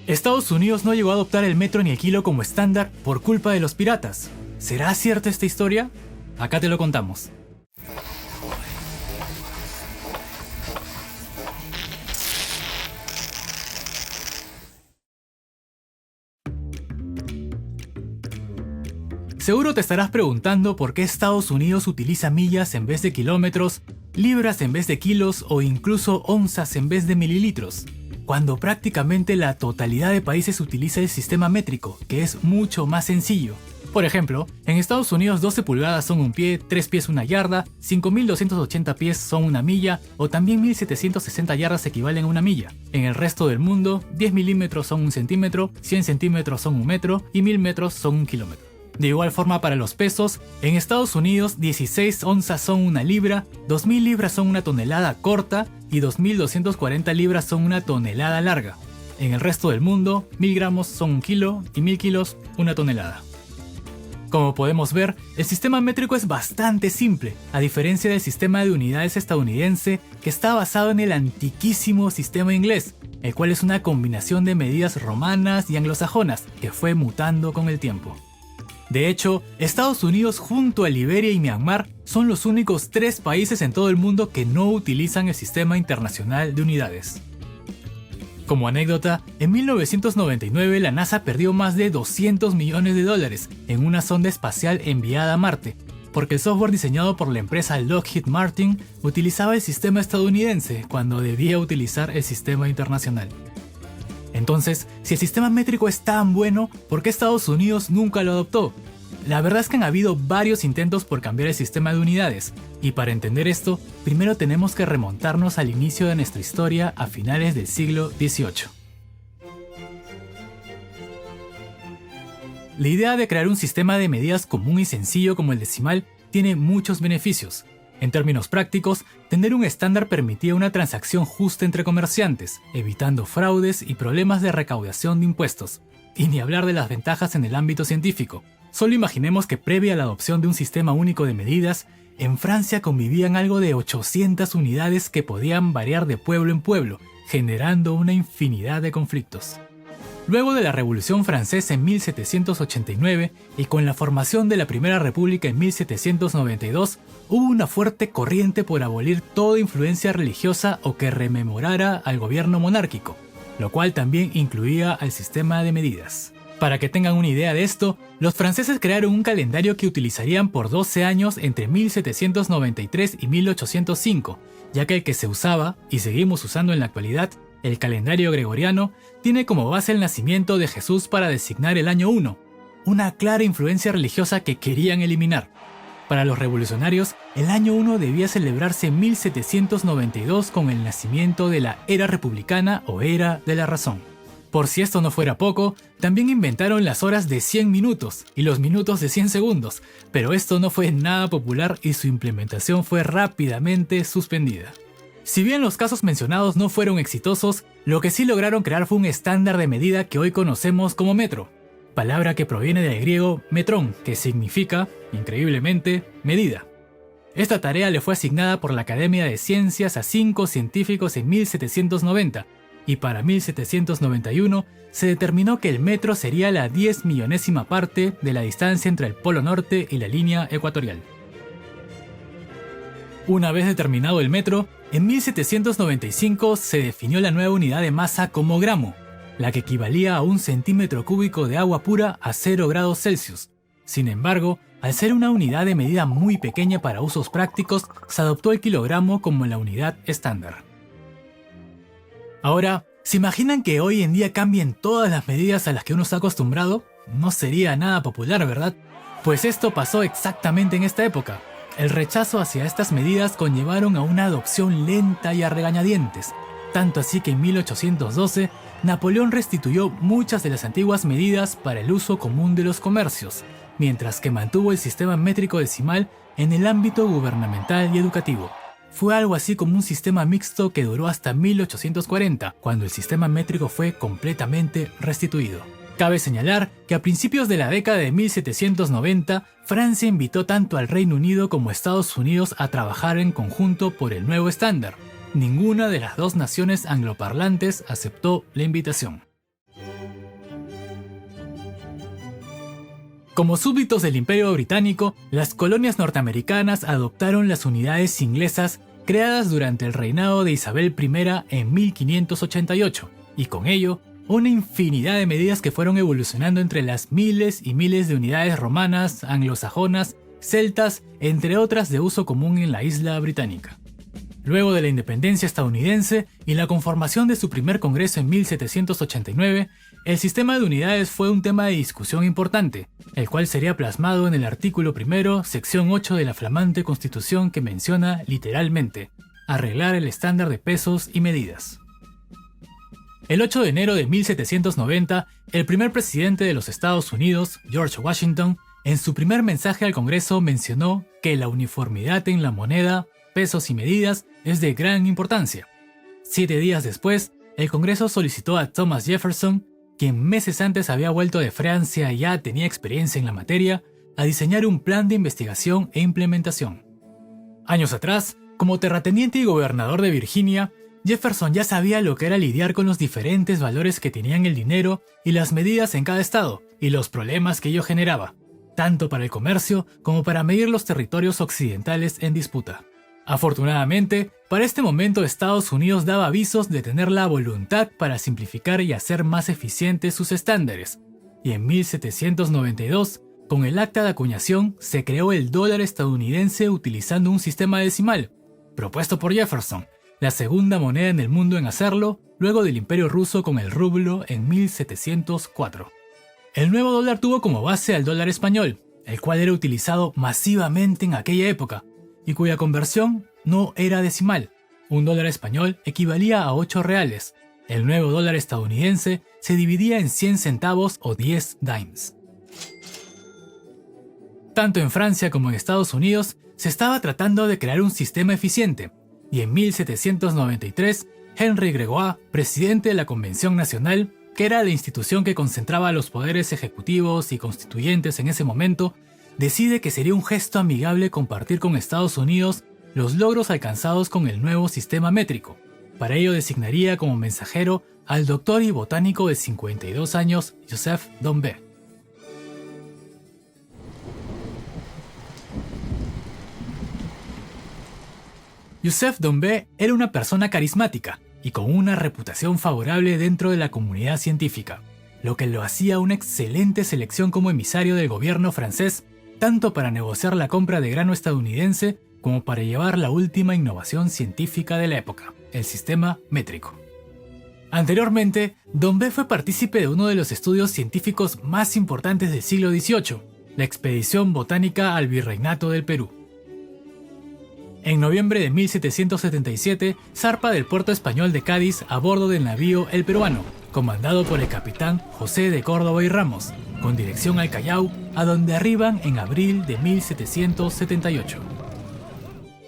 Estados Unidos no llegó a adoptar el metro ni el kilo como estándar por culpa de los piratas. ¿Será cierta esta historia? Acá te lo contamos. Seguro te estarás preguntando por qué Estados Unidos utiliza millas en vez de kilómetros, libras en vez de kilos o incluso onzas en vez de mililitros, cuando prácticamente la totalidad de países utiliza el sistema métrico, que es mucho más sencillo. Por ejemplo, en Estados Unidos 12 pulgadas son un pie, 3 pies una yarda, 5.280 pies son una milla o también 1.760 yardas equivalen a una milla. En el resto del mundo, 10 milímetros son un centímetro, 100 centímetros son un metro y 1000 metros son un kilómetro. De igual forma para los pesos, en Estados Unidos 16 onzas son una libra, 2000 libras son una tonelada corta y 2240 libras son una tonelada larga. En el resto del mundo, 1000 gramos son un kilo y 1000 kilos una tonelada. Como podemos ver, el sistema métrico es bastante simple, a diferencia del sistema de unidades estadounidense que está basado en el antiquísimo sistema inglés, el cual es una combinación de medidas romanas y anglosajonas que fue mutando con el tiempo. De hecho, Estados Unidos junto a Liberia y Myanmar son los únicos 3 países en todo el mundo que no utilizan el sistema internacional de unidades. Como anécdota, en 1999 la NASA perdió más de $200 millones en una sonda espacial enviada a Marte, porque el software diseñado por la empresa Lockheed Martin utilizaba el sistema estadounidense cuando debía utilizar el sistema internacional. Entonces, si el sistema métrico es tan bueno, ¿por qué Estados Unidos nunca lo adoptó? La verdad es que han habido varios intentos por cambiar el sistema de unidades, y para entender esto, primero tenemos que remontarnos al inicio de nuestra historia a finales del siglo XVIII. La idea de crear un sistema de medidas común y sencillo como el decimal tiene muchos beneficios. En términos prácticos, tener un estándar permitía una transacción justa entre comerciantes, evitando fraudes y problemas de recaudación de impuestos. Y ni hablar de las ventajas en el ámbito científico. Solo imaginemos que previa a la adopción de un sistema único de medidas, en Francia convivían algo de 800 unidades que podían variar de pueblo en pueblo, generando una infinidad de conflictos. Luego de la Revolución Francesa en 1789 y con la formación de la Primera República en 1792, hubo una fuerte corriente por abolir toda influencia religiosa o que rememorara al gobierno monárquico, lo cual también incluía al sistema de medidas. Para que tengan una idea de esto, los franceses crearon un calendario que utilizarían por 12 años entre 1793 y 1805, ya que el que se usaba, y seguimos usando en la actualidad, el calendario gregoriano, tiene como base el nacimiento de Jesús para designar el año 1, una clara influencia religiosa que querían eliminar. Para los revolucionarios, el año 1 debía celebrarse en 1792 con el nacimiento de la era republicana o era de la razón. Por si esto no fuera poco, también inventaron las horas de 100 minutos y los minutos de 100 segundos, pero esto no fue nada popular y su implementación fue rápidamente suspendida. Si bien los casos mencionados no fueron exitosos, lo que sí lograron crear fue un estándar de medida que hoy conocemos como metro, palabra que proviene del griego metrón, que significa, increíblemente, medida. Esta tarea le fue asignada por la Academia de Ciencias a 5 científicos en 1790, y para 1791 se determinó que el metro sería la 10 millonésima parte de la distancia entre el Polo Norte y la línea ecuatorial. Una vez determinado el metro, en 1795 se definió la nueva unidad de masa como gramo, la que equivalía a 1 centímetro cúbico de agua pura a 0 grados Celsius. Sin embargo, al ser una unidad de medida muy pequeña para usos prácticos, se adoptó el kilogramo como la unidad estándar. Ahora, ¿se imaginan que hoy en día cambien todas las medidas a las que uno está acostumbrado? No sería nada popular, ¿verdad? Pues esto pasó exactamente en esta época. El rechazo hacia estas medidas conllevaron a una adopción lenta y a regañadientes, tanto así que en 1812 Napoleón restituyó muchas de las antiguas medidas para el uso común de los comercios, mientras que mantuvo el sistema métrico decimal en el ámbito gubernamental y educativo. Fue algo así como un sistema mixto que duró hasta 1840, cuando el sistema métrico fue completamente restituido. Cabe señalar que a principios de la década de 1790, Francia invitó tanto al Reino Unido como a Estados Unidos a trabajar en conjunto por el nuevo estándar. Ninguna de las dos naciones angloparlantes aceptó la invitación. Como súbditos del Imperio Británico, las colonias norteamericanas adoptaron las unidades inglesas creadas durante el reinado de Isabel I en 1588, y con ello, una infinidad de medidas que fueron evolucionando entre las miles y miles de unidades romanas, anglosajonas, celtas, entre otras de uso común en la isla británica. Luego de la independencia estadounidense y la conformación de su primer congreso en 1789, el sistema de unidades fue un tema de discusión importante, el cual sería plasmado en el artículo 1, sección 8 de la flamante Constitución que menciona literalmente, arreglar el estándar de pesos y medidas. El 8 de enero de 1790, el primer presidente de los Estados Unidos, George Washington, en su primer mensaje al Congreso mencionó que la uniformidad en la moneda, pesos y medidas es de gran importancia. 7 días después, el Congreso solicitó a Thomas Jefferson, quien meses antes había vuelto de Francia y ya tenía experiencia en la materia, a diseñar un plan de investigación e implementación. Años atrás, como terrateniente y gobernador de Virginia, Jefferson ya sabía lo que era lidiar con los diferentes valores que tenían el dinero y las medidas en cada estado, y los problemas que ello generaba, tanto para el comercio como para medir los territorios occidentales en disputa. Afortunadamente, para este momento Estados Unidos daba avisos de tener la voluntad para simplificar y hacer más eficientes sus estándares, y en 1792, con el Acta de Acuñación, se creó el dólar estadounidense utilizando un sistema decimal, propuesto por Jefferson, la segunda moneda en el mundo en hacerlo, luego del Imperio Ruso con el rublo en 1704. El nuevo dólar tuvo como base al dólar español, el cual era utilizado masivamente en aquella época, y cuya conversión no era decimal. Un dólar español equivalía a 8 reales. El nuevo dólar estadounidense se dividía en 100 centavos o 10 dimes. Tanto en Francia como en Estados Unidos se estaba tratando de crear un sistema eficiente, y en 1793, Henry Gregoire, presidente de la Convención Nacional, que era la institución que concentraba los poderes ejecutivos y constituyentes en ese momento, decide que sería un gesto amigable compartir con Estados Unidos los logros alcanzados con el nuevo sistema métrico. Para ello designaría como mensajero al doctor y botánico de 52 años Joseph Dombey. Joseph Dombey era una persona carismática y con una reputación favorable dentro de la comunidad científica, lo que lo hacía una excelente selección como emisario del gobierno francés, tanto para negociar la compra de grano estadounidense como para llevar la última innovación científica de la época, el sistema métrico. Anteriormente, Dombey fue partícipe de uno de los estudios científicos más importantes del siglo XVIII, la expedición botánica al Virreinato del Perú. En noviembre de 1777, zarpa del puerto español de Cádiz a bordo del navío El Peruano, comandado por el capitán José de Córdoba y Ramos, con dirección al Callao, a donde arriban en abril de 1778.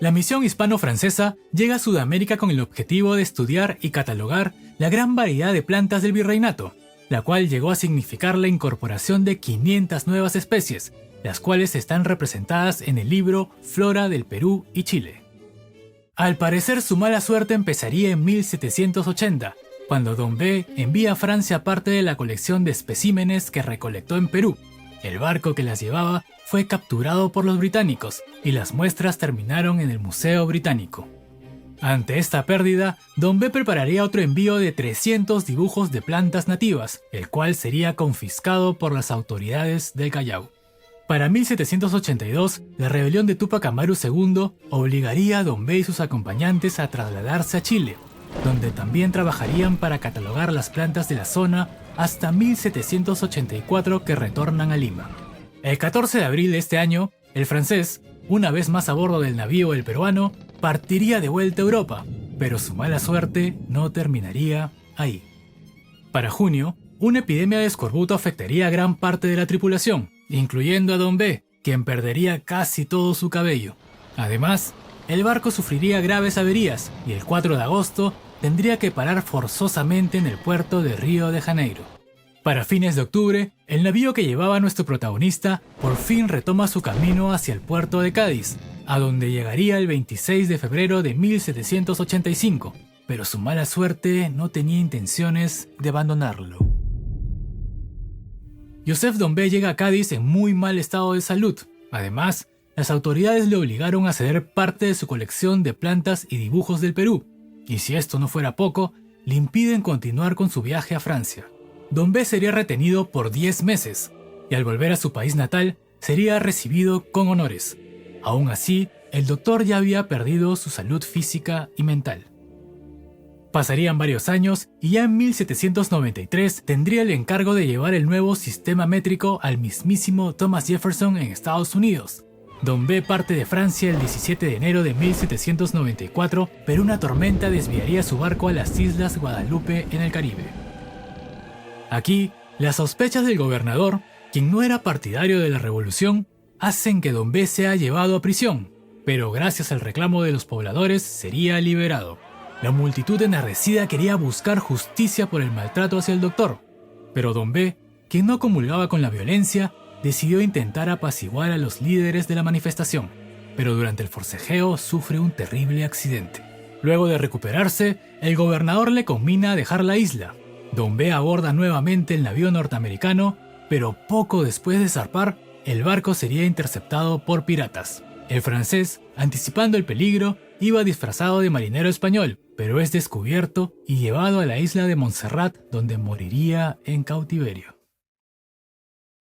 La misión hispano-francesa llega a Sudamérica con el objetivo de estudiar y catalogar la gran variedad de plantas del virreinato, la cual llegó a significar la incorporación de 500 nuevas especies, las cuales están representadas en el libro Flora del Perú y Chile. Al parecer su mala suerte empezaría en 1780, cuando Dombey envía a Francia parte de la colección de especímenes que recolectó en Perú. El barco que las llevaba fue capturado por los británicos y las muestras terminaron en el Museo Británico. Ante esta pérdida, Dombey prepararía otro envío de 300 dibujos de plantas nativas, el cual sería confiscado por las autoridades del Callao. Para 1782, la rebelión de Túpac Amaru II obligaría a Dombey y sus acompañantes a trasladarse a Chile, donde también trabajarían para catalogar las plantas de la zona hasta 1784 que retornan a Lima. El 14 de abril de este año, el francés, una vez más a bordo del navío El Peruano, partiría de vuelta a Europa, pero su mala suerte no terminaría ahí. Para junio, una epidemia de escorbuto afectaría a gran parte de la tripulación, incluyendo a Dombey, quien perdería casi todo su cabello. Además, el barco sufriría graves averías y el 4 de agosto tendría que parar forzosamente en el puerto de Río de Janeiro. Para fines de octubre, el navío que llevaba a nuestro protagonista por fin retoma su camino hacia el puerto de Cádiz, a donde llegaría el 26 de febrero de 1785, pero su mala suerte no tenía intenciones de abandonarlo. Joseph Dombé llega a Cádiz en muy mal estado de salud. Además, las autoridades le obligaron a ceder parte de su colección de plantas y dibujos del Perú. Y si esto no fuera poco, le impiden continuar con su viaje a Francia. Dombé sería retenido por 10 meses, y al volver a su país natal, sería recibido con honores. Aún así, el doctor ya había perdido su salud física y mental. Pasarían varios años y ya en 1793 tendría el encargo de llevar el nuevo sistema métrico al mismísimo Thomas Jefferson en Estados Unidos. Dombé parte de Francia el 17 de enero de 1794, pero una tormenta desviaría su barco a las Islas Guadalupe en el Caribe. Aquí, las sospechas del gobernador, quien no era partidario de la revolución, hacen que Dombé sea llevado a prisión, pero gracias al reclamo de los pobladores sería liberado. La multitud enardecida quería buscar justicia por el maltrato hacia el doctor, pero Dombé, quien no comulgaba con la violencia, decidió intentar apaciguar a los líderes de la manifestación, pero durante el forcejeo sufre un terrible accidente. Luego de recuperarse, el gobernador le conmina a dejar la isla. Dombé aborda nuevamente el navío norteamericano, pero poco después de zarpar, el barco sería interceptado por piratas. El francés, anticipando el peligro, iba disfrazado de marinero español, pero es descubierto y llevado a la isla de Montserrat, donde moriría en cautiverio.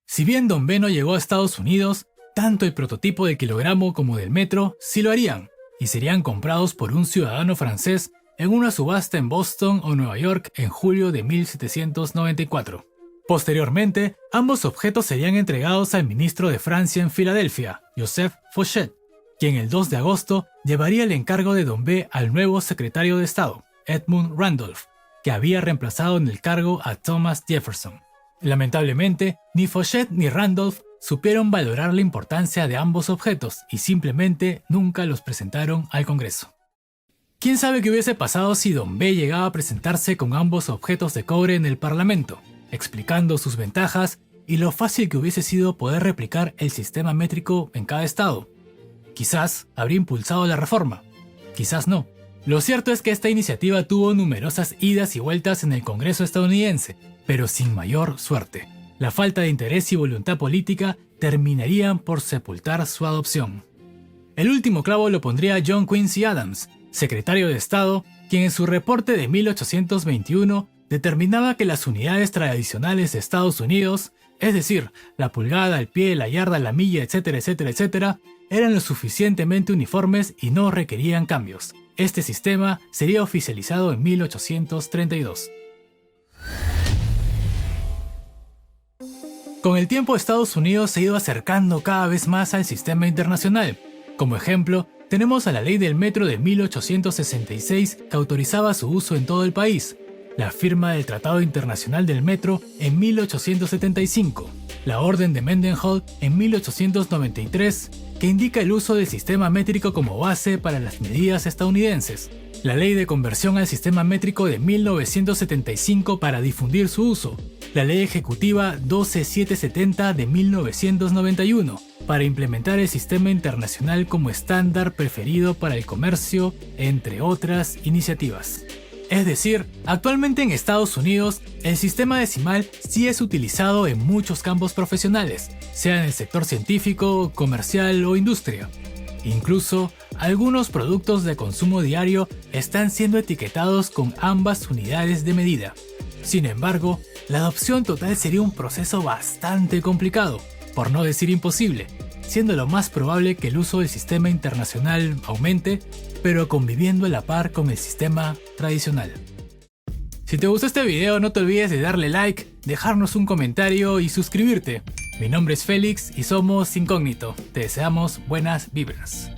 Si bien Dombé no llegó a Estados Unidos, tanto el prototipo del kilogramo como del metro sí lo harían, y serían comprados por un ciudadano francés en una subasta en Boston o Nueva York en julio de 1794. Posteriormente, ambos objetos serían entregados al ministro de Francia en Filadelfia, Joseph Fouchet, quien el 2 de agosto llevaría el encargo de Dombé al nuevo secretario de Estado, Edmund Randolph, que había reemplazado en el cargo a Thomas Jefferson. Lamentablemente, ni Fouchet ni Randolph supieron valorar la importancia de ambos objetos y simplemente nunca los presentaron al Congreso. ¿Quién sabe qué hubiese pasado si Dombé llegaba a presentarse con ambos objetos de cobre en el Parlamento, explicando sus ventajas y lo fácil que hubiese sido poder replicar el sistema métrico en cada estado? Quizás habría impulsado la reforma, quizás no. Lo cierto es que esta iniciativa tuvo numerosas idas y vueltas en el Congreso estadounidense, pero sin mayor suerte. La falta de interés y voluntad política terminarían por sepultar su adopción. El último clavo lo pondría John Quincy Adams, secretario de Estado, quien en su reporte de 1821 determinaba que las unidades tradicionales de Estados Unidos, es decir, la pulgada, el pie, la yarda, la milla, etcétera, eran lo suficientemente uniformes y no requerían cambios. Este sistema sería oficializado en 1832. Con el tiempo, Estados Unidos se ha ido acercando cada vez más al sistema internacional. Como ejemplo, tenemos a la Ley del Metro de 1866 que autorizaba su uso en todo el país, la firma del Tratado Internacional del Metro en 1875, la Orden de Mendenhall en 1893, que indica el uso del sistema métrico como base para las medidas estadounidenses, la Ley de Conversión al Sistema Métrico de 1975 para difundir su uso, la Ley Ejecutiva 12770 de 1991 para implementar el sistema internacional como estándar preferido para el comercio, entre otras iniciativas. Es decir, actualmente en Estados Unidos, el sistema decimal sí es utilizado en muchos campos profesionales, sea en el sector científico, comercial o industria. Incluso, algunos productos de consumo diario están siendo etiquetados con ambas unidades de medida. Sin embargo, la adopción total sería un proceso bastante complicado, por no decir imposible, siendo lo más probable que el uso del sistema internacional aumente, pero conviviendo a la par con el sistema tradicional. Si te gustó este video, no te olvides de darle like, dejarnos un comentario y suscribirte. Mi nombre es Félix y somos Incógnito. Te deseamos buenas vibras.